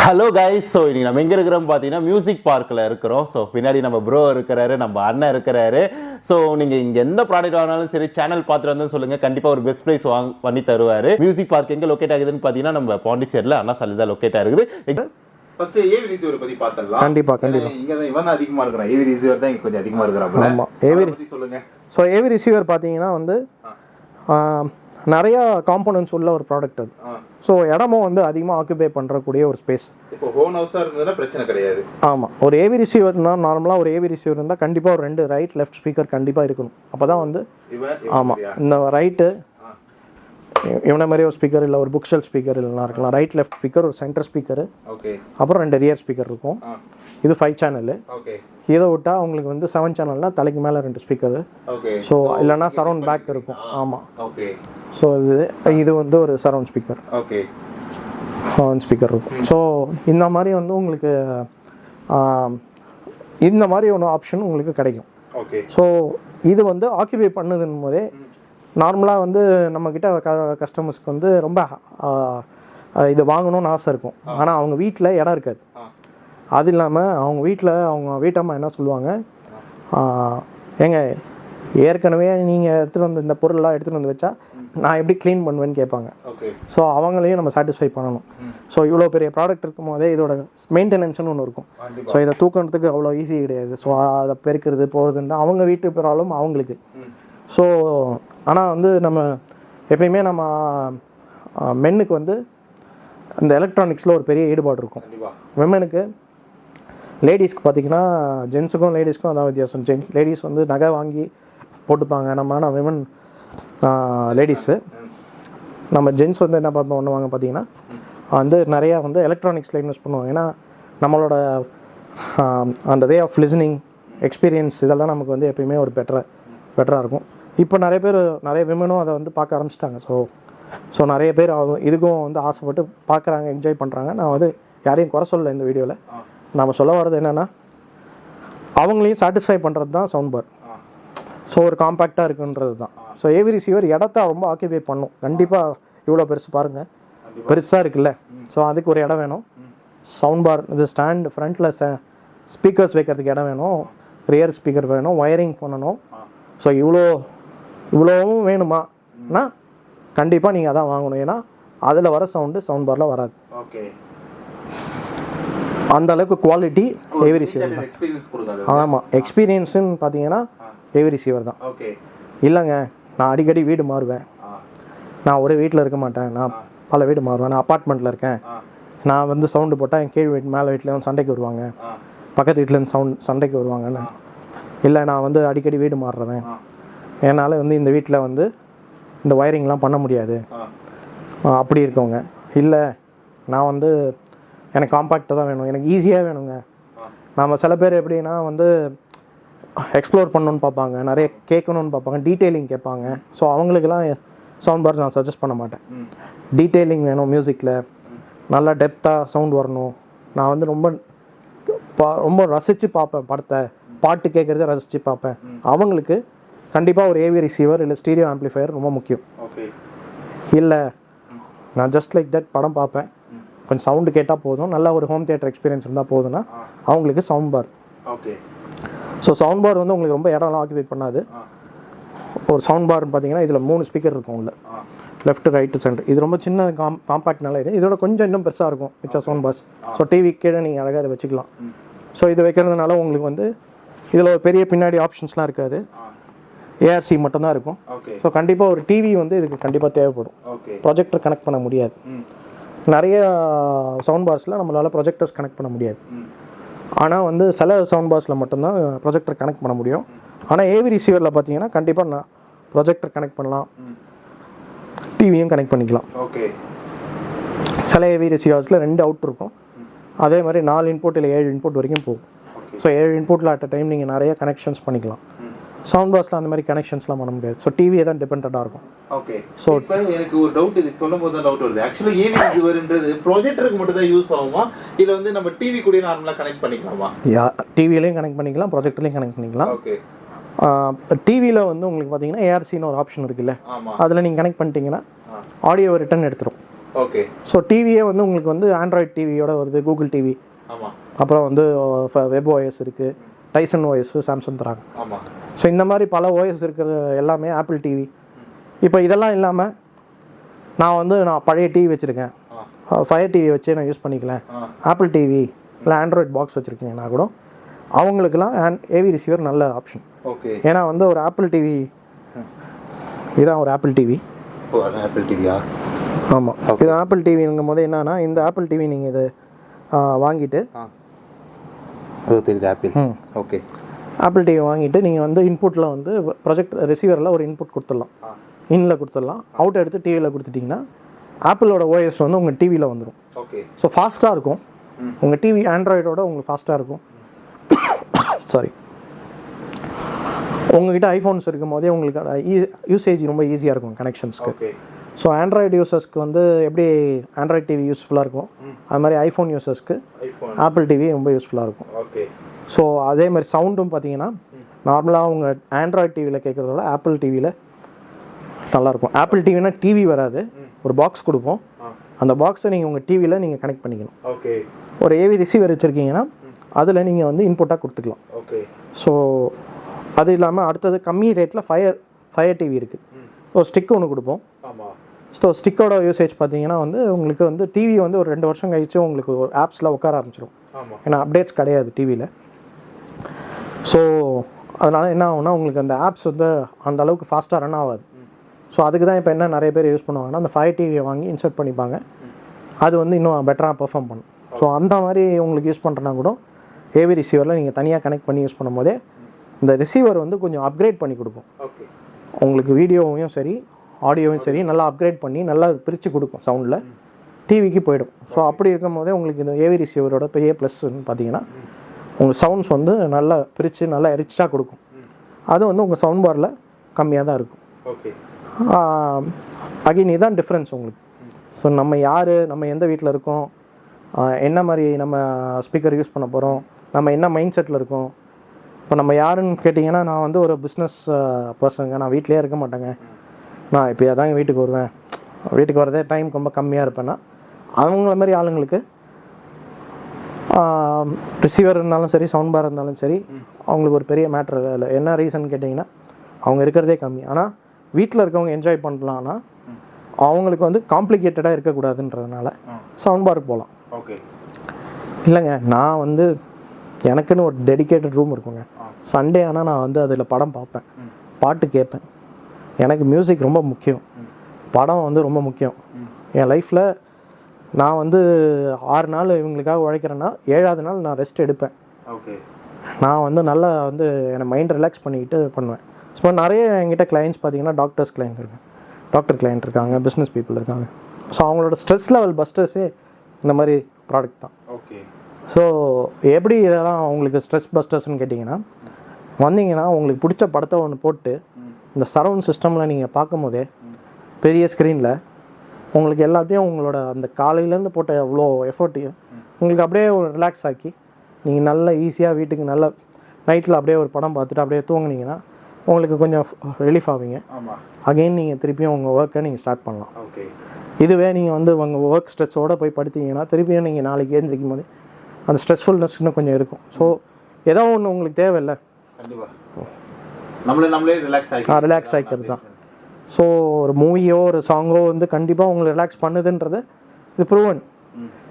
Hello guys. So இன்னைக்கு நம்ம எங்கே இருக்கிறோம் பார்த்தீங்கன்னா மியூசிக் பார்க்கில் இருக்கிறோம். ஸோ பின்னாடி நம்ம ப்ரோ இருக்கிறாரு, நம்ம அண்ணன் இருக்கிறாரு. ஸோ நீங்கள் இங்கே எந்த ப்ராடக்ட் வாங்கினாலும் சரி, சேனல் பார்த்துட்டு வந்து சொல்லுங்கள், கண்டிப்பாக ஒரு பெஸ்ட் ப்ரைஸ் பண்ணி தருவார். மியூசிக் பார்க் எங்கே லொக்கேட் ஆகுதுன்னு பார்த்தீங்கன்னா நம்ம பாண்டிச்சேரியில் அண்ணா சாலை தான் லொக்கேட் ஆகுது. ஃபர்ஸ்ட் ஏவி ரிசீவர் பத்தி பார்த்தலாம். கண்டிப்பா இங்க தான் இவன் அதிகமா இருக்கறான். ஏவி ரிசீவர் தான் இங்க கொஞ்சம் அதிகமா இருக்கறாங்க. ஆமா, ஏவி பத்தி சொல்லுங்க. சோ ஏவி ரிசீவர் பாத்தீங்கன்னா வந்து நிறைய காம்போனன்ட்ஸ் உள்ள ஒரு ப்ராடக்ட் அது. ஸோ இடமும் வந்து அதிகமாக ஆக்குபை பண்ணுறக்கூடிய ஒரு ஸ்பேஸ். இப்போ ஹோம் ஹவுஸாக இருந்ததுன்னா பிரச்சனை கிடையாது. ஆமாம், ஒரு ஏவி ரிசீவர்னா நார்மலாக ஒரு ஏவி ரிசீவர் இருந்தால் கண்டிப்பாக ஒரு 2 ரைட் லெஃப்ட் ஸ்பீக்கர் கண்டிப்பாக இருக்கணும். அப்போ தான் வந்து ஆமாம், இந்த ரைட்டு இவனை மாதிரி ஒரு ஸ்பீக்கர் இல்லை, ஒரு புக் ஷெல்ஃப் ஸ்பீக்கர் இல்லைனா இருக்கலாம். ரைட் லெஃப்ட் ஸ்பீக்கர், ஒரு சென்டர் ஸ்பீக்கரு, அப்புறம் 2 ரியர் ஸ்பீக்கர் இருக்கும். இது 5 சேனலு. இதை விட்டால் உங்களுக்கு வந்து 7 சேனல்னா தலைக்கு மேலே 2 ஸ்பீக்கரு. ஸோ இல்லைனா சரௌண்ட் பேக் இருக்கும். ஆமாம், ஸோ இது வந்து ஒரு சரௌண்ட் ஸ்பீக்கர், ஸ்பீக்கர் இருக்கும். ஸோ இந்த மாதிரி வந்து உங்களுக்கு இந்த மாதிரி ஒன்று ஆப்ஷன் உங்களுக்கு கிடைக்கும். ஸோ இது வந்து ஆக்கிபை பண்ணுதுன்னு போதே நார்மலாக வந்து நம்மக்கிட்ட கஸ்டமர்ஸ்க்கு வந்து ரொம்ப இது வாங்கணும்னு ஆசை இருக்கும். ஆனால் அவங்க வீட்டில் இடம் இருக்காது. அது இல்லாமல் அவங்க வீட்டம்மா என்ன சொல்லுவாங்க, ஏங்க ஏற்கனவே நீங்கள் எடுத்துகிட்டு வந்து இந்த பொருளெலாம் எடுத்துகிட்டு வந்து வச்சா நான் எப்படி க்ளீன் பண்ணுவேன்னு கேட்பாங்க. ஸோ அவங்களையும் நம்ம சாட்டிஸ்ஃபை பண்ணணும். ஸோ இவ்வளோ பெரிய ப்ராடக்ட் இருக்கும் போதே இதோட மெயின்டெனன்ஸ்னு ஒன்று இருக்கும். ஸோ இதை தூக்கிறதுக்கு அவ்வளோ ஈஸி கிடையாது. ஸோ அதை பெருக்கிறது போகிறதுன்னா அவங்க வீட்டு ப்ராப்ளம் அவங்களுக்கு. ஸோ ஆனால் வந்து நம்ம எப்பயுமே நம்ம மென்னுக்கு வந்து அந்த எலக்ட்ரானிக்ஸில் ஒரு பெரிய ஈடுபாடு இருக்கும். விமனுக்கு, லேடிஸ்க்கு பார்த்திங்கன்னா ஜென்ஸுக்கும் லேடிஸ்க்கும் அதான் வித்தியாசம். லேடிஸ் வந்து நகை வாங்கி போட்டுப்பாங்க. ஆனால் விமன் லேடிஸு, நம்ம ஜென்ஸ் வந்து என்ன பண்ணுவாங்க பார்த்தீங்கன்னா வந்து நிறையா வந்து எலக்ட்ரானிக்ஸில் இன்வெஸ்ட் பண்ணுவாங்க. ஏன்னா நம்மளோட அந்த வே ஆஃப் லிசனிங் எக்ஸ்பீரியன்ஸ் இதெல்லாம் நமக்கு வந்து எப்பயுமே ஒரு பெட்டராக இருக்கும். இப்போ நிறைய விமனும் அதை வந்து பார்க்க ஆரம்பிச்சிட்டாங்க. ஸோ நிறைய பேர் இதுக்கும் வந்து ஆசைப்பட்டு பார்க்குறாங்க, என்ஜாய் பண்ணுறாங்க. நான் வந்து யாரையும் குறை சொல்லலை இந்த வீடியோவில். நம்ம சொல்ல வர்றது என்னென்னா அவங்களையும் சாட்டிஸ்ஃபை பண்ணுறது தான் சவுண்ட் பார். ஸோ ஒரு காம்பேக்டாக இருக்குன்றது தான். ஸோ ஏவி ரிசீவர் இடத்த ரொம்ப ஆக்கிபை பண்ணும். கண்டிப்பாக இவ்வளோ பெருசு பாருங்கள், பெருசாக இருக்குல்ல. ஸோ அதுக்கு ஒரு இடம் வேணும். சவுண்ட் பார் இது ஸ்டாண்ட் ஃப்ரண்ட்டில் ஸ்பீக்கர்ஸ் வைக்கிறதுக்கு இடம் வேணும், ரியர் ஸ்பீக்கர் வேணும், ஒயரிங் பண்ணணும். ஸோ இவ்வளோவும் வேணுமானா கண்டிப்பாக நீங்கள் அதான் வாங்கணும். ஏன்னா அதில் வர சவுண்ட் பாரில் வராது. அந்த அளவுக்கு குவாலிட்டி ஏவி ரிசீவர் தான். ஆமாம், எக்ஸ்பீரியன்ஸுன்னு பார்த்தீங்கன்னா ஏவி ரிசீவர் தான். இல்லைங்க, நான் அடிக்கடி வீடு மாறுவேன், நான் ஒரே வீட்டில் இருக்க மாட்டேன், நான் பல வீடு மாறுவேன், நான் அப்பார்ட்மெண்ட்டில் இருக்கேன், நான் வந்து சவுண்டு போட்டால் என் கீழ் வீட்டு மேலே வீட்டில் வந்து சண்டைக்கு வருவாங்க, பக்கத்து வீட்டிலேருந்து சண்டைக்கு வருவாங்கன்னு. இல்லை, நான் வந்து அடிக்கடி வீடு மாறுறேன், என்னால் வந்து இந்த வீட்டில் வந்து இந்த ஒயரிங்லாம் பண்ண முடியாது அப்படி இருக்கவங்க. இல்லை, நான் வந்து எனக்கு காம்பேக்டாக தான் வேணும், எனக்கு ஈஸியாக வேணுங்க. நம்ம சில பேர் எப்படின்னா வந்து எக்ஸ்ப்ளோர் பண்ணணுன்னு பார்ப்பாங்க, நிறைய கேட்கணுன்னு பார்ப்பாங்க, டீட்டெயிலிங் கேட்பாங்க. ஸோ அவங்களுக்கெல்லாம் சவுண்ட் பார் நான் சஜஸ்ட் பண்ண மாட்டேன். டீட்டெயிலிங் வேணும், மியூசிக்கில் நல்லா டெப்த்தாக சவுண்ட் வரணும். நான் வந்து ரொம்ப ரசித்து பார்ப்பேன் படத்தை, பாட்டு கேட்குறத ரசித்து பார்ப்பேன். அவங்களுக்கு கண்டிப்பாக ஒரு ஏவி ரிசீவர் இல்லை ஸ்டீரியோ ஆம்ப்ளிஃபையர் ரொம்ப முக்கியம். இல்லை, நான் ஜஸ்ட் லைக் தட் படம் பார்ப்பேன், கொஞ்சம் சவுண்டு கேட்டால் போதும், நல்ல ஒரு ஹோம் தியேட்டர் எக்ஸ்பீரியன்ஸ் இருந்தால் போதும்னா அவங்களுக்கு sound bar. So sound bar வந்து உங்களுக்கு ரொம்ப இடம்லாம் ஆக்கிபை பண்ணாது. ஒரு சவுண்ட் பார்னு பார்த்தீங்கன்னா இதில் 3 ஸ்பீக்கர் இருக்கும் உள்ள, லெஃப்ட் ரைட்டு சென்டர். இது ரொம்ப சின்ன காம்பேக்ட்னால இது இதோட கொஞ்சம் இன்னும் பெருசாக இருக்கும் மிச்ச சவுண்ட் பார்ஸ். ஸோ டிவி கீழே நீங்கள் அழகாக இதை வச்சுக்கலாம். ஸோ இது வைக்கிறதுனால உங்களுக்கு வந்து இதில் ஒரு பெரிய பின்னாடி ஆப்ஷன்ஸ்லாம் இருக்காது, ஏஆர்சி மட்டும்தான் இருக்கும். ஸோ கண்டிப்பாக ஒரு டிவி வந்து இதுக்கு கண்டிப்பாக தேவைப்படும். ப்ரொஜெக்டர் கனெக்ட் பண்ண முடியாது. நிறைய சவுண்ட் பார்ஸில் நம்மளால் ப்ரொஜெக்டர்ஸ் கனெக்ட் பண்ண முடியாது. ஆனால் வந்து சில சவுண்ட் பார்ஸில் மட்டும்தான் ப்ரொஜெக்டர் கனெக்ட் பண்ண முடியும். ஆனால் ஏவி ரிசீவரில் பார்த்தீங்கன்னா கண்டிப்பாக நான் ப்ரொஜெக்டர் கனெக்ட் பண்ணலாம், டிவியும் கனெக்ட் பண்ணிக்கலாம். சில ஏவி ரிசீவர்ஸில் 2 அவுட் இருக்கும். அதே மாதிரி 4 இன்புட் இல்லை 7 இன்புட் வரைக்கும் போகும். ஸோ 7 இன்புட்டில் அட் அ டைம் நீங்கள் நிறைய கனெக்ஷன்ஸ் பண்ணிக்கலாம். சவுண்ட் பாக்ஸில் அந்த மாதிரி கனெக்ஷன்ஸ்லாம் பண்ண முடியாது. ஸோ டிவியே தான் டிபெண்டாக இருக்கும். ஸோ இப்போ எனக்கு ஒரு டவுட், இது சொல்லும் போது தான் டவுட் வருது. ஆக்சுவலாக ஏவி ரிசீவர்ன்றது ப்ரொஜெக்டருக்கு மட்டும் தான் யூஸ் ஆகுமா, இல்லை வந்து நம்ம டிவி கூட நார்மலாக கனெக்ட் பண்ணிக்கலாமா? டிவிலையும் கனெக்ட் பண்ணிக்கலாம், ப்ரொஜெக்டர்லையும் கனெக்ட் பண்ணிக்கலாம். டிவியில் வந்து உங்களுக்கு பார்த்தீங்கன்னா ஏஆர்சின்னு ஒரு ஆப்ஷன் இருக்குல்ல, அதில் நீங்கள் கனெக்ட் பண்ணிட்டீங்கன்னா ஆடியோ ரிட்டர்ன் எடுத்துரும். ஓகே. ஸோ டிவியே வந்து உங்களுக்கு வந்து ஆண்ட்ராய்ட் டிவியோட வருது, கூகுள் டிவி, ஆமா. அப்புறம் வந்து வெப் ஓஎஸ் இருக்குது, டைசன் ஓஎஸ் சாம்சங் தராங்க. ஆமா. ஸோ இந்த மாதிரி பல ஓஎஸ் இருக்கிற எல்லாமே ஆப்பிள் டிவி. இப்போ இதெல்லாம் இல்லாமல் நான் பழைய டிவி வச்சுருக்கேன், ஃபயர் டிவி வச்சு நான் யூஸ் பண்ணிக்கல, ஆப்பிள் டிவி இல்லை ஆண்ட்ராய்ட் பாக்ஸ் வச்சுருக்கீங்கன்னா கூட அவங்களுக்குலாம் ஏவி ரிசீவர் நல்ல ஆப்ஷன். ஓகே. ஏன்னா வந்து ஒரு ஆப்பிள் டிவி, இதுதான் ஒரு ஆப்பிள் டிவி. ஓ, அது ஆப்பிள் டிவியா? ஆமாம், இது ஆப்பிள் டிவிங்கும் போது என்னன்னா, இந்த ஆப்பிள் டிவி நீங்கள் இது வாங்கிட்டு, அது தெரியுது ஆப்பிள். ஓகே. ஆப்பிள் டிவி வாங்கிட்டு நீங்கள் வந்து இன்புட்டில் வந்து ப்ரொஜெக்ட் ரிசீவரில் ஒரு இன்புட் கொடுத்துடலாம், இன்ல கொடுத்துடலாம், அவுட் எடுத்து டிவியில் கொடுத்துட்டிங்கன்னா ஆப்பிளோட ஓஎஸ் வந்து உங்கள் டிவியில் வந்துடும். ஓகே. ஸோ ஃபாஸ்ட்டாக இருக்கும். உங்கள் டிவி ஆண்ட்ராய்டோட உங்களுக்கு ஃபாஸ்ட்டாக இருக்கும். சாரி, உங்ககிட்ட ஐஃபோன்ஸ் இருக்கும் போதே உங்களுக்கு யூசேஜ் ரொம்ப ஈஸியாக இருக்கும் கனெக்ஷன்ஸ்க்கு. ஓகே. ஸோ ஆண்ட்ராய்டு யூசர்ஸ்க்கு வந்து எப்படி ஆண்ட்ராய்டு டிவி யூஸ்ஃபுல்லாக இருக்கும், அது மாதிரி ஐஃபோன் யூசர்ஸ்க்கு ஆப்பிள் டிவி ரொம்ப யூஸ்ஃபுல்லாக இருக்கும். ஓகே. ஸோ அதே மாதிரி சவுண்டும் பார்த்தீங்கன்னா நார்மலாக உங்கள் ஆண்ட்ராய்டு டிவியில் கேட்குறதோட ஆப்பிள் டிவியில் நல்லாயிருக்கும். ஆப்பிள் டிவினா டிவி வராது, ஒரு பாக்ஸ் கொடுப்போம், அந்த பாக்ஸை நீங்கள் உங்கள் டிவியில் நீங்கள் கனெக்ட் பண்ணிக்கணும். ஓகே. ஒரு ஏவி ரிசீவர் வச்சுருக்கீங்கன்னா அதில் நீங்கள் வந்து இன்புட்டாக கொடுத்துக்கலாம். ஓகே. ஸோ அது இல்லாமல் அடுத்தது கம்மி ரேட்டில் ஃபயர் டிவி இருக்குது, ஒரு ஸ்டிக் ஒன்று கொடுப்போம். ஆமாம். ஸோ ஸ்டிக்கோட யூசேஜ் பார்த்தீங்கன்னா வந்து உங்களுக்கு வந்து டிவி வந்து ஒரு 2 வருஷம் கழிச்சு உங்களுக்கு ஒரு ஆப்ஸில் உட்கார ஆரம்பிச்சிடும். ஏன்னா அப்டேட்ஸ் கிடையாது டிவியில். ஸோ அதனால் என்ன ஆகும்னா உங்களுக்கு அந்த ஆப்ஸ் வந்து அந்த அளவுக்கு ஃபாஸ்ட்டாக ரன் ஆகாது. ஸோ அதுக்கு தான் இப்போ என்ன நிறைய பேர் யூஸ் பண்ணுவாங்கன்னா அந்த ஃபயர் டிவியை வாங்கி இன்சர்ட் பண்ணிப்பாங்க, அது வந்து இன்னும் பெட்டராக பெர்ஃபார்ம் பண்ணும். ஸோ அந்த மாதிரி உங்களுக்கு யூஸ் பண்ணுறனா கூட ஏவி ரிசீவரில் நீங்கள் தனியாக கனெக்ட் பண்ணி யூஸ் பண்ணும் போதே இந்த ரிசீவர் வந்து கொஞ்சம் அப்கிரேட் பண்ணி கொடுக்கும். ஓகே. உங்களுக்கு வீடியோவையும் சரி ஆடியோவையும் சரி நல்லா அப்கிரேட் பண்ணி நல்லா பிரித்து கொடுக்கும், சவுண்டில் டிவிக்கு போயிடும். ஸோ அப்படி இருக்கும் போதே உங்களுக்கு இந்த ஏவி ரிசீவரோட பெரிய ப்ளஸ் பார்த்தீங்கன்னா உங்கள் சவுண்ட்ஸ் வந்து நல்லா பிரித்து நல்லா ரிச்சாக கொடுக்கும். அது வந்து உங்கள் சவுண்ட் பாரில் கம்மியாக தான் இருக்கும். ஓகே. அகைன் இதுதான் டிஃப்ரென்ஸ் உங்களுக்கு. ஸோ நம்ம யார், நம்ம எந்த வீட்டில் இருக்கோம், என்ன மாதிரி நம்ம ஸ்பீக்கர் யூஸ் பண்ண போகிறோம், நம்ம என்ன மைண்ட் செட்டில் இருக்கோம். இப்போ நம்ம யாருன்னு கேட்டிங்கன்னா, நான் வந்து ஒரு பிஸ்னஸ் பர்சனுங்க, நான் வீட்டிலே இருக்க மாட்டேங்க, நான் இப்போ அதாங்க வீட்டுக்கு வருவேன், வீட்டுக்கு வரதே டைம் ரொம்ப கம்மியாக இருப்பேன்னா அவங்கள மாதிரி ஆளுங்களுக்கு ரிசீவர் இருந்தாலும் சரி சவுண்ட் பார் இருந்தாலும் சரி அவங்களுக்கு ஒரு பெரிய மேட்ரு இல்லை. என்ன ரீசன் கேட்டிங்கன்னா அவங்க இருக்கிறதே கம்மி, ஆனால் வீட்டில் இருக்கவங்க என்ஜாய் பண்ணலான்னா அவங்களுக்கு வந்து காம்ப்ளிகேட்டடாக இருக்கக்கூடாதுன்றதுனால சவுண்ட் பாருக்கு போகலாம். ஓகே. இல்லைங்க, நான் வந்து எனக்குன்னு ஒரு டெடிக்கேட்டட் ரூம் இருக்குங்க, சண்டே ஆனால் நான் வந்து அதில் படம் பார்ப்பேன், பாட்டு கேட்பேன். எனக்கு மியூசிக் ரொம்ப முக்கியம், படம் வந்து ரொம்ப முக்கியம். என் லைஃப்பில் நான் வந்து 6 நாள் இவங்களுக்காக உழைக்கிறேன்னா 7ஆவது நாள் நான் ரெஸ்ட் எடுப்பேன். ஓகே. நான் வந்து நல்லா வந்து என்னை மைண்ட் ரிலாக்ஸ் பண்ணிக்கிட்டு பண்ணுவேன். ஸோ நிறைய என்கிட்ட கிளைண்ட்ஸ் பார்த்தீங்கன்னா டாக்டர் கிளைண்ட் இருக்காங்க, பிஸ்னஸ் பீப்புள் இருக்காங்க. ஸோ அவங்களோட ஸ்ட்ரெஸ் லெவல் பஸ்டர்ஸே இந்த மாதிரி ப்ராடக்ட் தான். ஓகே. ஸோ எப்படி இதெல்லாம் உங்களுக்கு ஸ்ட்ரெஸ் பஸ்டர்ஸ்னு கேட்டிங்கன்னா, வந்தீங்கன்னா உங்களுக்கு பிடிச்ச படத்தை ஒன்று போட்டு இந்த சரவுண்ட் சிஸ்டமில் நீங்கள் பார்க்கும் போதே பெரிய ஸ்க்ரீனில் உங்களுக்கு எல்லாத்தையும் உங்களோட அந்த காலையிலேருந்து போட்ட எவ்வளோ எஃபர்ட்டையும் உங்களுக்கு அப்படியே ஒரு ரிலாக்ஸ் ஆக்கி நீங்கள் நல்லா ஈஸியாக வீட்டுக்கு நல்லா நைட்டில் அப்படியே ஒரு படம் பார்த்துட்டு அப்படியே தூங்குனீங்கன்னா உங்களுக்கு கொஞ்சம் ரிலீஃப் ஆவீங்க. அகெயின் நீங்கள் திருப்பியும் உங்கள் ஒர்க்கை நீங்கள் ஸ்டார்ட் பண்ணலாம். ஓகே. இதுவே நீங்கள் வந்து உங்கள் ஒர்க் ஸ்ட்ரெஸ்ஸோடு போய் படுத்தீங்கன்னா திருப்பியும் நீங்கள் நாளைக்கு எழுந்திரிக்கும் போது அந்த ஸ்ட்ரெஸ்ஃபுல்னஸ் இன்னும் கொஞ்சம் இருக்கும். ஸோ ஏதோ ஒன்று உங்களுக்கு தேவையில்லை, நம்மளே ரிலாக்ஸ் ஆகிக்கிறது தான். ஸோ ஒரு மூவியோ ஒரு சாங்கோ வந்து கண்டிப்பாக உங்களை ரிலாக்ஸ் பண்ணுதுன்றது இது ப்ரூவன்.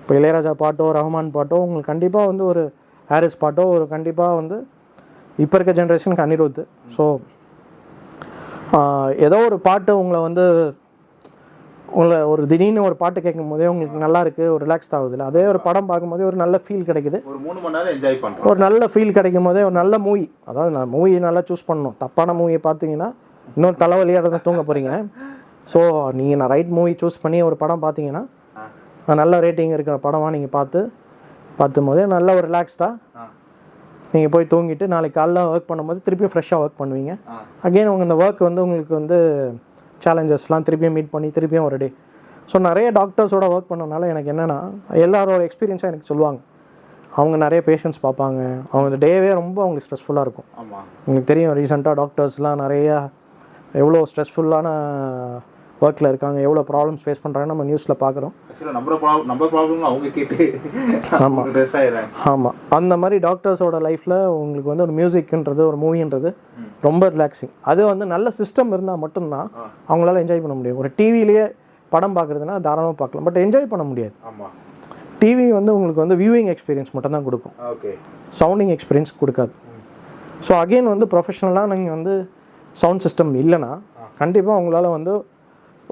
இப்போ இளையராஜா பாட்டோ ரஹ்மான் பாட்டோ உங்களுக்கு கண்டிப்பாக வந்து ஒரு ஹாரிஸ் பாட்டோ ஒரு கண்டிப்பாக வந்து இப்போ இருக்க ஜென்ரேஷனுக்கு அனிருத். ஸோ ஏதோ ஒரு பாட்டு உங்களை ஒரு திடீர்னு ஒரு பாட்டு கேட்கும் போதே உங்களுக்கு நல்லா இருக்குது, ஒரு ரிலாக்ஸ் ஆகுது இல்லை, அதே ஒரு படம் பார்க்கும் போதே ஒரு நல்ல ஃபீல் கிடைக்குது, ஒரு 3 மணி நேரம் என்ஜாய் பண்ணுறோம், ஒரு நல்ல ஃபீல் கிடைக்கும் போதே ஒரு நல்ல மூவி. அதாவது நான் மூவி நல்லா சூஸ் பண்ணணும், தப்பான மூவியை பார்த்தீங்கன்னா இன்னொரு தலைவலியாக தான் தூங்க போகிறீங்க. ஸோ நீங்கள் நான் ரைட் மூவி சூஸ் பண்ணி ஒரு படம் பார்த்தீங்கன்னா நல்ல ரேட்டிங் இருக்கிற படமாக நீங்கள் பார்த்தும் போதே நல்ல ஒரு ரிலாக்ஸ்டாக நீங்கள் போய் தூங்கிட்டு நாளைக்கு காலைல ஒர்க் பண்ணும்போது திருப்பியும் ஃப்ரெஷ்ஷாக ஒர்க் பண்ணுவீங்க. அகெயின் உங்கள் இந்த ஒர்க் வந்து உங்களுக்கு வந்து சேலஞ்சஸ்லாம் திருப்பியும் மீட் பண்ணி திருப்பியும் ஒரு டே. ஸோ நிறைய டாக்டர்ஸோட ஒர்க் பண்ணனால எனக்கு என்னென்னா எல்லாரோட எக்ஸ்பீரியன்ஸாக எனக்கு சொல்லுவாங்க. அவங்க நிறைய பேஷண்ட்ஸ் பார்ப்பாங்க, அவங்க இந்த டேவே ரொம்ப அவங்களுக்கு ஸ்ட்ரெஸ்ஃபுல்லாக இருக்கும். உங்களுக்கு தெரியும் ரீசெண்டாக டாக்டர்ஸ்லாம் நிறையா எவ்வளோ ஸ்ட்ரெஸ்ஃபுல்லான ஒர்க்கில் இருக்காங்க, எவ்வளோ ப்ராப்ளம்ஸ் ஃபேஸ் பண்ணுறாங்கன்னு நம்ம நியூஸில் பார்க்குறோம். நம்ம ப்ராப்ளம் அவங்க கேட்டு ஆமாம் ஆமாம். அந்த மாதிரி டாக்டர்ஸோட லைஃப்பில் உங்களுக்கு வந்து ஒரு மியூசிக்ன்றது ஒரு மூவின்றது ரொம்ப ரிலாக்ஸிங். அது வந்து நல்ல சிஸ்டம் இருந்தால் மட்டும்தான் அவங்களால என்ஜாய் பண்ண முடியும். ஒரு டிவிலேயே படம் பார்க்குறதுனா தாராளமாக பார்க்கலாம், பட் என்ஜாய் பண்ண முடியாது. டிவி வந்து உங்களுக்கு வந்து வியூவிங் எக்ஸ்பீரியன்ஸ் மட்டும் தான் கொடுக்கும், சவுண்டிங் எக்ஸ்பீரியன்ஸ் கொடுக்காது. ஸோ அகெயின் வந்து ப்ரொஃபஷ்னலாக நீங்கள் வந்து சவுண்ட் சிஸ்டம் இல்லைன்னா கண்டிப்பாக உங்களால் வந்து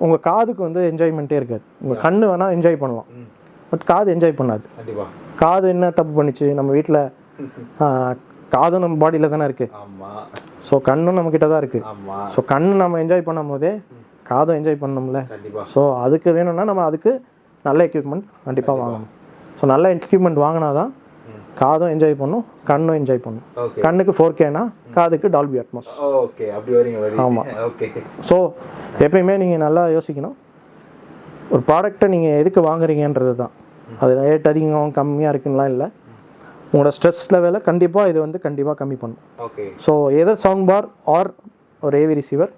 உங்கள் காதுக்கு வந்து என்ஜாய்மெண்ட்டே இருக்காது. உங்கள் கண்ணு வேணால் என்ஜாய் பண்ணலாம், பட் காது என்ஜாய் பண்ணாது. காது என்ன தப்பு பண்ணிச்சு? நம்ம வீட்டில் காதும் நம்ம பாடியில் தானே இருக்குது, ஸோ கண்ணும் நம்மக்கிட்ட தான் இருக்குது. ஸோ கண்ணு நம்ம என்ஜாய் பண்ணும் போதே காதும் என்ஜாய் பண்ணணும்ல. ஸோ அதுக்கு வேணும்னா நம்ம அதுக்கு நல்ல எக்யூப்மெண்ட் கண்டிப்பாக வாங்கணும். ஸோ நல்ல எக்யூப்மெண்ட் வாங்கினா தான் காதும் என்ஜாய் பண்ணும், கண்ணும் என்ஜாய் பண்ணும். கண்ணுக்கு 4Kனா காதுக்கு டால்பி அட்மாஸ். ஆமாம். ஸோ எப்பயுமே நீங்கள் நல்லா யோசிக்கணும், ஒரு ப்ராடக்டை நீங்கள் எதுக்கு வாங்குறீங்கன்றது தான். அது ரேட் அதிகம் கம்மியாக இருக்குன்னா இல்லை, உங்களோட ஸ்ட்ரெஸ் லெவலை கண்டிப்பாக இது வந்து கண்டிப்பாக கம்மி பண்ணும். So either sound bar or ஒரு ஏவி ரிசீவர்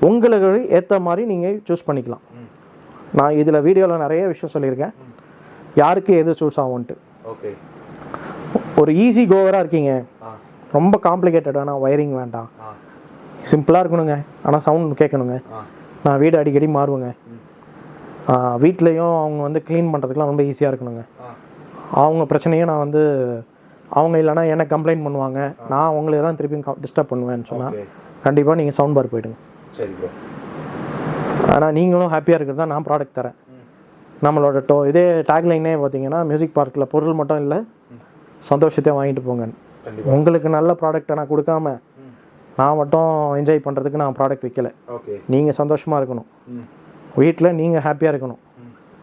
உங்களுக்கு ஏற்ற மாதிரி நீங்கள் சூஸ் பண்ணிக்கலாம். நான் இதில் வீடியோவில் நிறைய விஷயம் சொல்லியிருக்கேன், யாருக்கு எது சூஸ் ஆகும்ன்ட்டு. ஒரு ஈஸி கோவராக இருக்கீங்க, ரொம்ப காம்ப்ளிகேட்டடான ஒயரிங் வேண்டாம், சிம்பிளாக இருக்கணுங்க, ஆனால் சவுண்ட் கேட்கணுங்க. நான் வீடு அடிக்கடி மாறுவேங்க, வீட்லேயும் அவங்க வந்து க்ளீன் பண்ணுறதுக்குலாம் ரொம்ப ஈஸியாக இருக்கணுங்க. அவங்க பிரச்சனையும் நான் வந்து அவங்க இல்லைனா என்ன கம்ப்ளைண்ட் பண்ணுவாங்க, நான் அவங்களே தான் திருப்பியும் டிஸ்டர்ப் பண்ணுவேன்னு சொன்னால் கண்டிப்பாக நீங்கள் சவுண்ட் பார் போயிடுங்க. ஆனால் நீங்களும் ஹாப்பியாக இருக்கிறது தான் நான் ப்ராடக்ட் தரேன். நம்மளோட இதே டேக்லைனே பார்த்தீங்கன்னா மியூசிக் பார்க்கில் பொருள் மட்டும் இல்லை, சந்தோஷத்தையும் வாங்கிட்டு போங்க. உங்களுக்கு நல்ல ப்ராடக்டை நான் கொடுக்காம நான் மட்டும் என்ஜாய் பண்ணுறதுக்கு நான் ப்ராடக்ட் விற்கலை. நீங்கள் சந்தோஷமாக இருக்கணும், வீட்டில் நீங்கள் ஹாப்பியாக இருக்கணும்.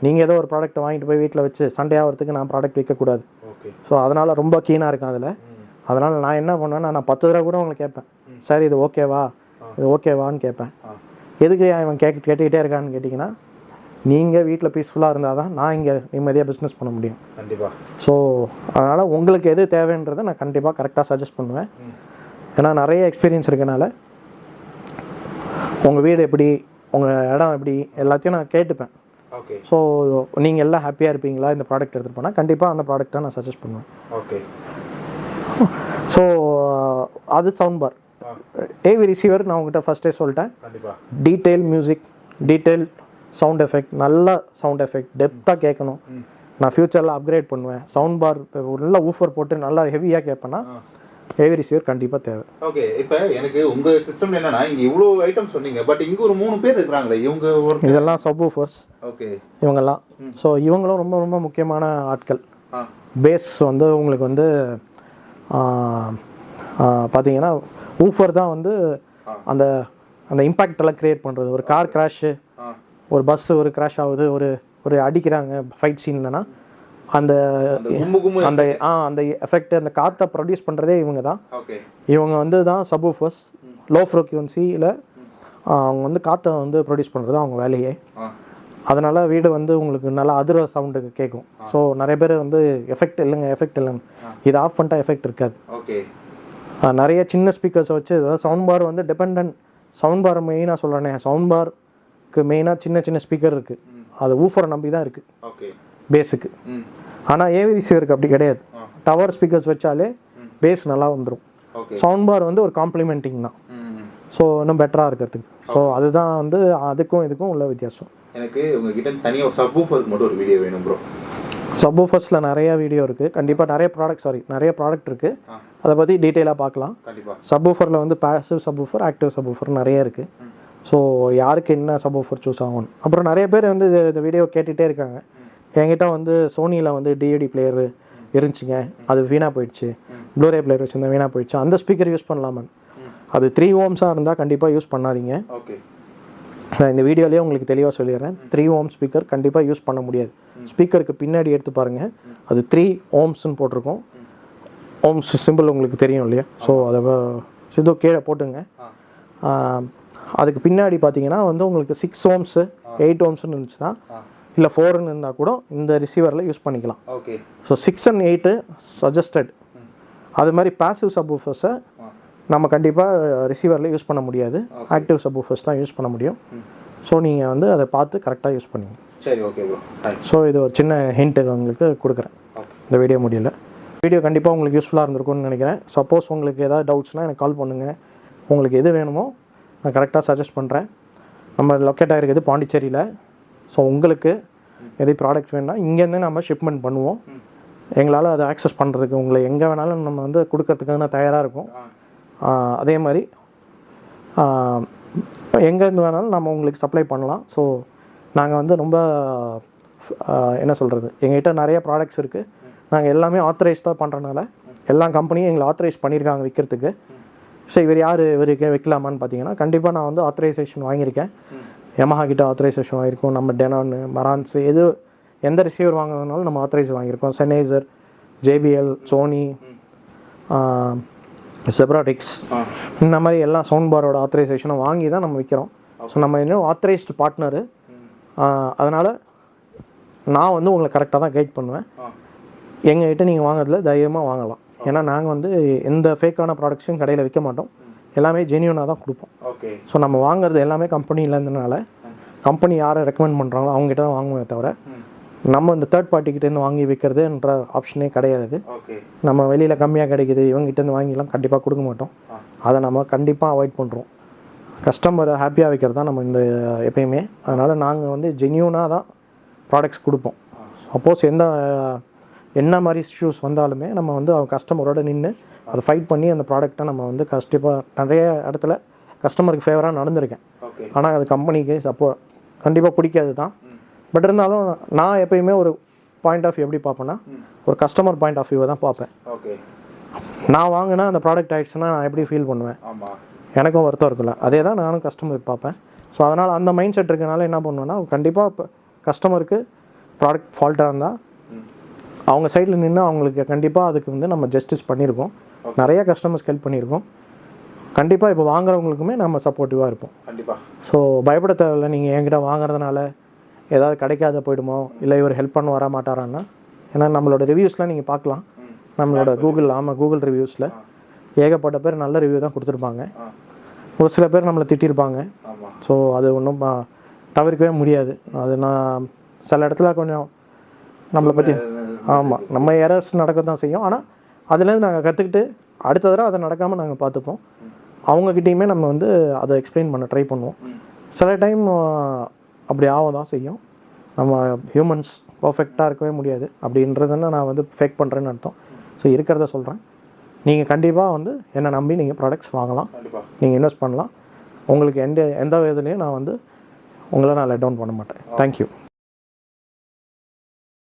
நீங்கள் ஏதோ ஒரு ப்ராடக்ட்டை வாங்கிட்டு போய் வீட்டில் வச்சு சண்டே ஆகிறதுக்கு நான் ப்ராடக்ட் விற்கக்கூடாது. ஸோ அதனால் ரொம்ப கீனாக இருக்கேன் அதில். அதனால் நான் என்ன பண்ணுவேன்னா, நான் 10 தடவை கூட உங்களுக்கு கேட்பேன், சார் இது ஓகேவா, இது ஓகேவான்னு கேட்பேன். எதுக்கு அவன் கேட்டுக்கிட்டே இருக்கான்னு கேட்டிங்கன்னா, நீங்கள் வீட்டில் பீஸ்ஃபுல்லாக இருந்தால் தான் நான் இங்கே நிம்மதியாக பிஸ்னஸ் பண்ண முடியும். கண்டிப்பாக. ஸோ அதனால் உங்களுக்கு எது தேவைன்றதை நான் கண்டிப்பாக கரெக்டாக சஜஸ்ட் பண்ணுவேன். ஏன்னா நிறைய எக்ஸ்பீரியன்ஸ் இருக்கனால உங்கள் வீடு எப்படி, உங்கள் இடம் எப்படி, எல்லாத்தையும் நான் கேட்டுப்பேன். ஸோ நீங்கள் எல்லாம் ஹாப்பியாக இருப்பீங்களா இந்த ப்ராடக்ட் எடுத்துகிட்டு போனால் கண்டிப்பாக அந்த ப்ராடக்டை நான் சஜஸ்ட் பண்ணுவேன். ஸோ அது சவுண்ட் பார். ஏவி ரிசீவர் நான் உங்கள்கிட்ட ஃபஸ்ட்டே சொல்லிட்டேன், detail music, detail sound effect, நல்ல சவுண்ட் எஃபெக்ட் டெப்த்தாக கேட்கணும். நான் ஃப்யூச்சரில் அப்கிரேட் பண்ணுவேன். சவுண்ட் பார் நல்ல ஊஃபர் போட்டு நல்லா ஹெவியாக கேட்பேன்னா ஏவி ரிசீவர் கண்டிப்பாக தேவை. ஓகே, இப்போ எனக்கு உங்கள் சிஸ்டம் என்னன்னா, இங்கே இவ்வளோ ஐட்டம் சொன்னீங்க, பட் இங்கே ஒரு 3 பேர் இருக்கிறாங்களே, இவங்க இதெல்லாம் சப் ஊஃபர்ஸ். ஓகே, இவங்கெல்லாம். ஸோ இவங்களும் ரொம்ப ரொம்ப முக்கியமான ஆட்கள். பேஸ் வந்து உங்களுக்கு வந்து பார்த்தீங்கன்னா ஊஃபர் தான் வந்து அந்த அந்த இம்பேக்ட் எல்லாம் கிரியேட் பண்ணுறது. ஒரு கார் கிராஷு, ஒரு பஸ் ஒரு கிராஷ் ஆகுது, ஒரு அடிக்கிறாங்க ஃபைட் சீன்லனா அந்த அந்த அந்த எஃபெக்ட், அந்த காற்றை ப்ரொடியூஸ் பண்ணுறதே இவங்க தான். இவங்க வந்து தான் சப்வூஃபர்ஸ். லோ ஃப்ரீக்வன்சியில் அவங்க வந்து காற்றை வந்து ப்ரொடியூஸ் பண்ணுறது அவங்க வேலையே. அதனால் வீடு வந்து உங்களுக்கு நல்லா அதிர சவுண்டுக்கு கேட்கும். ஸோ நிறைய பேர் வந்து எஃபெக்ட் இல்லைன்னு இது ஆஃப் பண்ணிட்டா எஃபெக்ட் இருக்காது. நிறைய சின்ன ஸ்பீக்கர்ஸை வச்சு, அதாவது சவுண்ட் பார் வந்து டிபெண்ட், சவுண்ட் பார் மெயினாக சொல்கிறேனே, சவுண்ட் பார்க்கு மெயினாக சின்ன சின்ன ஸ்பீக்கர் இருக்குது, அது ஊஃபரை நம்பி தான் இருக்குது பேஸுக்கு. ஆனால் ஏவி ரிசீவருக்கு அப்படி கிடையாது. டவர் ஸ்பீக்கர்ஸ் வச்சாலே பேஸ் நல்லா வந்துடும். சவுண்ட் பார் வந்து ஒரு காம்ப்ளிமெண்டிங் தான். ஸோ இன்னும் பெட்டராக இருக்கிறதுக்கு. ஸோ அதுதான் வந்து அதுக்கும் இதுக்கும் உள்ள வித்தியாசம். எனக்கு உங்ககிட்ட தனியாக ஒரு சப்வூஃபருக்கு மட்டும் ஒரு வீடியோ வேணும் ப்ரோ. சப்வூஃபர்ஸில் நிறைய வீடியோ இருக்குது, கண்டிப்பாக நிறைய ப்ராடக்ட் இருக்குது, அதை பற்றி டீட்டெயிலாக பார்க்கலாம். சப்வூஃபரில் வந்து பேசிவ் சப்வூஃபர், ஆக்டிவ் சப்வூஃபர் நிறைய இருக்குது. ஸோ யாருக்கு என்ன சப்வூஃபர் சூஸ் ஆகணும். அப்புறம் நிறைய பேர் வந்து இந்த வீடியோ கேட்டுகிட்டே இருக்காங்க, என்கிட்ட வந்து சோனியில் வந்து டிவிடி பிளேயர் இருந்துச்சுங்க, அது வீணாக போயிடுச்சு, ப்ளூரே பிளேயர் வச்சுருந்தா வீணாக போயிடுச்சு, அந்த ஸ்பீக்கர் யூஸ் பண்ணலாமா? அது 3 ohmஸாக இருந்தால் கண்டிப்பாக யூஸ் பண்ணாதீங்க. நான் இந்த வீடியோலேயே உங்களுக்கு தெளிவாக சொல்லிடுறேன், 3 ohm ஸ்பீக்கர் கண்டிப்பாக யூஸ் பண்ண முடியாது. ஸ்பீக்கருக்கு பின்னாடி எடுத்து பாருங்கள், அது 3 ohmsன்னு போட்டிருக்கோம். ஓம்ஸ் சிம்பிள் உங்களுக்கு தெரியும் இல்லையா? ஸோ அதை சிது கீழே போட்டுங்க. அதுக்கு பின்னாடி பார்த்தீங்கன்னா வந்து உங்களுக்கு 6 ohms 8 ohmsன்னு இருந்துச்சுன்னா, இல்லை 4ன்னு இருந்தால் கூட இந்த ரிசீவரில் யூஸ் பண்ணிக்கலாம். So 6 and 8 suggested. அது மாதிரி பேசிவ் சப்வூஃபர்ஸை நம்ம கண்டிப்பாக ரிசீவரில் யூஸ் பண்ண முடியாது, ஆக்டிவ் சப்வூஃபர்ஸ் தான் யூஸ் பண்ண முடியும். ஸோ நீங்கள் வந்து அதை பார்த்து கரெக்டாக யூஸ் பண்ணுங்க. சரி, ஓகே ப்ரோ. ஸோ இது ஒரு சின்ன ஹிண்ட்டு உங்களுக்கு கொடுக்குறேன் இந்த வீடியோ முடியல. வீடியோ கண்டிப்பாக உங்களுக்கு யூஸ்ஃபுல்லாக இருந்திருக்கும்னு நினைக்கிறேன். சப்போஸ் உங்களுக்கு ஏதாவது டவுட்ஸ்னால் எனக்கு கால் பண்ணுங்கள். உங்களுக்கு எது வேணுமோ நான் கரெக்டாக சஜஸ்ட் பண்ணுறேன். நம்ம லொக்கேட் ஆகிருக்குது பாண்டிச்சேரியில். ஸோ உங்களுக்கு எது ப்ராடக்ட்ஸ் வேணும்னா இங்கேருந்து நம்ம ஷிப்மெண்ட் பண்ணுவோம். எங்களால் அதை ஆக்சஸ் பண்ணுறதுக்கு உங்களை எங்கே வேணாலும் நம்ம வந்து கொடுக்கறதுக்கான தயாராக இருக்கும். அதே மாதிரி எங்கேருந்து வேணாலும் நம்ம உங்களுக்கு சப்ளை பண்ணலாம். ஸோ நாங்கள் வந்து ரொம்ப என்ன சொல்கிறது, எங்கள்கிட்ட நிறைய ப்ராடக்ட்ஸ் இருக்குது. நாங்கள் எல்லாமே ஆத்தரைஸ் தான் பண்ணுறனால எல்லா கம்பெனியும் எங்களை ஆத்தரைஸ் பண்ணியிருக்காங்க விற்கிறதுக்கு. ஸோ இவருக்கு வைக்கலாமான்னு பார்த்தீங்கன்னா கண்டிப்பாக நான் வந்து ஆத்தரைசேஷன் வாங்கியிருக்கேன். யமஹா கிட்ட ஆத்தரைசேஷன் வாங்கியிருக்கோம். நம்ம டெனான், மரான்ஸ் எந்த ரிசீவர் வாங்கினாலும் நம்ம ஆத்தரைஸ் வாங்கியிருக்கோம். செனைசர், ஜேபிஎல், சோனி, செப்ராடிக்ஸ், இந்த மாதிரி எல்லா சவுண்ட் பாரோட ஆத்தரைசேஷனும் வாங்கி தான் நம்ம விற்கிறோம். ஸோ நம்ம இன்னும் ஆத்தரைஸ்டு பார்ட்னரு. அதனால் நான் வந்து உங்களை கரெக்டாக தான் கைட் பண்ணுவேன். எங்கள்கிட்ட நீங்கள் வாங்குறதுல தைரியமாக வாங்கலாம். ஏன்னா நாங்கள் வந்து எந்த ஃபேக்கான ப்ராடக்ட்ஸும் கடையில் விற்க மாட்டோம். எல்லாமே ஜென்யூனாக தான் கொடுப்போம். ஓகே. ஸோ நம்ம வாங்குறது எல்லாமே கம்பெனியில் இருந்தனால கம்பெனி யாரை ரெக்கமெண்ட் பண்ணுறாங்களோ அவங்ககிட்ட தான் வாங்குவே தவிர நம்ம இந்த தேர்ட் பார்ட்டிக்கிட்டேருந்து வாங்கி விற்கிறதுன்ற ஆப்ஷனே கிடையாது. நம்ம வெளியில் கம்மியாக கிடைக்குது இவங்ககிட்டேருந்து வாங்கிலாம் கண்டிப்பாக கொடுக்க மாட்டோம். அதை நம்ம கண்டிப்பாக அவாய்ட் பண்ணுறோம். கஸ்டமரை ஹாப்பியாக வைக்கிறது தான் நம்ம இந்த எப்பயுமே. அதனால் நாங்கள் வந்து ஜென்யூனாக தான் ப்ராடக்ட்ஸ் கொடுப்போம். சப்போஸ் என்ன மாதிரி இஷ்யூஸ் வந்தாலுமே நம்ம வந்து அவங்க கஸ்டமரோட நின்று அதை ஃபைட் பண்ணி அந்த ப்ராடக்ட்டை நம்ம வந்து கண்டிப்பாக நிறைய இடத்துல கஸ்டமருக்கு ஃபேவராக நடந்திருக்கேன். ஆனால் அது கம்பெனிக்கு கண்டிப்பாக பிடிக்காது தான். பட் இருந்தாலும் நான் எப்பயுமே ஒரு பாயிண்ட் ஆஃப் வியூ எப்படி பார்ப்பேன்னா ஒரு கஸ்டமர் பாயிண்ட் ஆஃப் வியூவை தான் பார்ப்பேன். நான் வாங்கினா அந்த ப்ராடக்ட் ஆகிடுச்சுன்னா நான் எப்படி ஃபீல் பண்ணுவேன், எனக்கும் வருத்தம் இருக்குல்ல, அதே தான் நானும் கஸ்டமருக்கு பார்ப்பேன். ஸோ அதனால் அந்த மைண்ட் செட் இருக்கனால என்ன பண்ணுவேன்னா கண்டிப்பாக இப்போ கஸ்டமருக்கு ப்ராடக்ட் ஃபால்ட்டாக இருந்தால் அவங்க சைடில் நின்று அவங்களுக்கு கண்டிப்பாக அதுக்கு வந்து நம்ம ஜஸ்டிஸ் பண்ணியிருக்கோம். நிறைய கஸ்டமர்ஸ்க்கு ஹெல்ப் பண்ணியிருக்கோம். கண்டிப்பாக இப்போ வாங்குறவங்களுக்குமே நம்ம சப்போர்ட்டிவாக இருப்போம். கண்டிப்பாக. ஸோ பயப்பட தேவையில்லை. நீங்கள் என்கிட்ட வாங்குறதுனால ஏதாவது கிடைக்காத போயிடுமோ இல்லை இவர் ஹெல்ப் பண்ண வர மாட்டாரான்னா, ஏன்னா நம்மளோட ரிவ்யூஸ்லாம் நீங்கள் பார்க்கலாம். நம்மளோட கூகுள் ரிவ்யூஸில் ஏகப்பட்ட பேர் நல்ல ரிவ்யூ தான் கொடுத்துருப்பாங்க. ஒரு சில பேர் நம்மளை திட்டிருப்பாங்க. ஸோ அது ஒன்றும் தவிர்க்கவே முடியாது. அது நான் சில இடத்துல கொஞ்சம் நம்மளை பற்றி நம்ம எரர்ஸ் நடக்க தான் செய்யும். ஆனால் அதுலேருந்து நாங்கள் கற்றுக்கிட்டு அடுத்த தடவை அதை நடக்காமல் நாங்கள் பார்த்துப்போம். அவங்கக்கிட்டேயுமே நம்ம வந்து அதை எக்ஸ்பிளைன் பண்ண ட்ரை பண்ணுவோம். சில டைம் அப்படி ஆக தான் செய்யும். நம்ம ஹியூமன்ஸ் பர்ஃபெக்டாக இருக்கவே முடியாது. அப்படின்றதுன்னு நான் வந்து ஃபேக் பண்ணுறேன்னு அர்த்தம். ஸோ இருக்கிறத சொல்கிறேன். நீங்கள் கண்டிப்பாக வந்து என்னை நம்பி நீங்கள் ப்ராடக்ட்ஸ் வாங்கலாம், நீங்கள் இன்வெஸ்ட் பண்ணலாம். உங்களுக்கு எந்த விதத்துலையும் நான் வந்து உங்களை நான் லெட் டவுன் பண்ண மாட்டேன். தேங்க்யூ.